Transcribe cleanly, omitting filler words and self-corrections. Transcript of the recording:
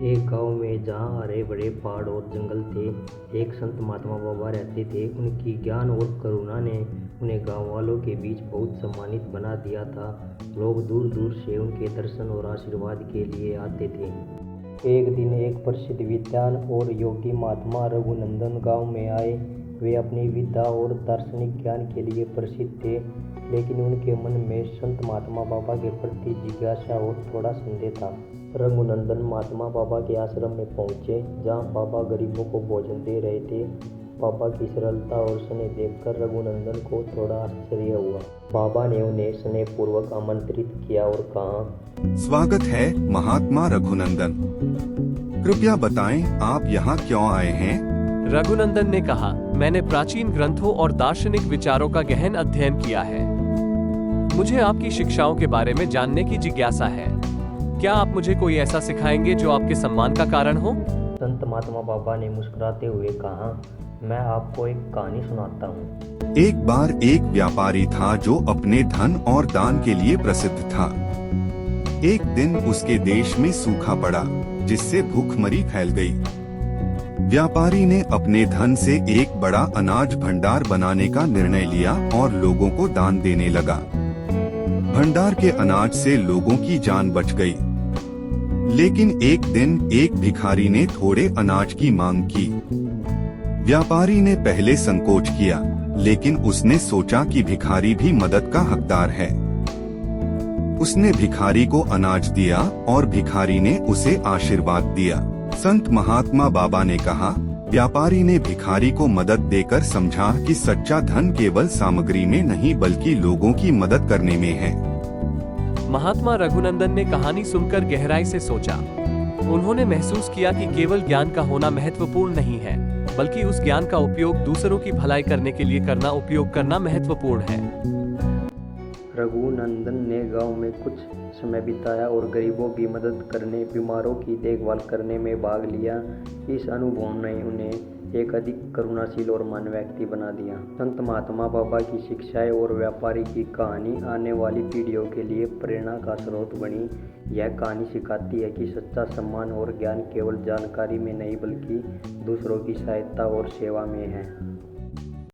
एक गांव में जहां हरे भरे पहाड़ और जंगल थे, एक संत महात्मा बाबा रहते थे। उनकी ज्ञान और करुणा ने उन्हें गांव वालों के बीच बहुत सम्मानित बना दिया था। लोग दूर दूर से उनके दर्शन और आशीर्वाद के लिए आते थे। एक दिन एक प्रसिद्ध विद्वान और योगी महात्मा रघुनंदन गांव में आए। वे अपनी विद्या और दार्शनिक ज्ञान के लिए प्रसिद्ध थे, लेकिन उनके मन में संत महात्मा बाबा के प्रति जिज्ञासा और थोड़ा संदेह था। रघुनंदन महात्मा बाबा के आश्रम में पहुंचे, जहां बाबा गरीबों को भोजन दे रहे थे। बाबा की सरलता और स्नेह देखकर रघुनंदन को थोड़ा आश्चर्य हुआ। बाबा ने उन्हें स्नेहपूर्वक आमंत्रित किया और कहा, स्वागत है महात्मा रघुनंदन। कृपया बताएं आप यहाँ क्यों आए हैं? रघुनंदन ने कहा, मैंने प्राचीन ग्रंथों और दार्शनिक विचारों का गहन अध्ययन किया है। मुझे आपकी शिक्षाओं के बारे में जानने की जिज्ञासा है। क्या आप मुझे कोई ऐसा सिखाएंगे जो आपके सम्मान का कारण हो? संत महात्मा बाबा ने मुस्कुराते हुए कहा, मैं आपको एक कहानी सुनाता हूँ। एक बार एक व्यापारी था जो अपने धन और दान के लिए प्रसिद्ध था। एक दिन उसके देश में सूखा पड़ा, जिससे भूखमरी फैल गई। व्यापारी ने अपने धन से एक बड़ा अनाज भंडार बनाने का निर्णय लिया और लोगों को दान देने लगा। भंडार के अनाज से लोगों की जान बच गई। लेकिन एक दिन एक भिखारी ने थोड़े अनाज की मांग की। व्यापारी ने पहले संकोच किया, लेकिन उसने सोचा कि भिखारी भी मदद का हकदार है। उसने भिखारी को अनाज दिया और भिखारी ने उसे आशीर्वाद दिया। संत महात्मा बाबा ने कहा, व्यापारी ने भिखारी को मदद देकर समझा कि सच्चा धन केवल सामग्री में नहीं बल्कि लोगों की मदद करने में है। महात्मा रघुनंदन ने कहानी सुनकर गहराई से सोचा। उन्होंने महसूस किया कि केवल ज्ञान का होना महत्वपूर्ण नहीं है, बल्कि उस ज्ञान का उपयोग दूसरों की भलाई करने के लिए उपयोग करना महत्वपूर्ण है। रघुनंदन ने गांव में कुछ समय बिताया और गरीबों की मदद करने, बीमारों की देखभाल करने में भाग लिया। इस अनुभव ने उन्हें एक अधिक करुणाशील और महान व्यक्ति बना दिया। संत महात्मा बाबा की शिक्षाएं और व्यापारी की कहानी आने वाली पीढ़ियों के लिए प्रेरणा का स्रोत बनी। यह कहानी सिखाती है कि सच्चा सम्मान और ज्ञान केवल जानकारी में नहीं बल्कि दूसरों की सहायता और सेवा में है।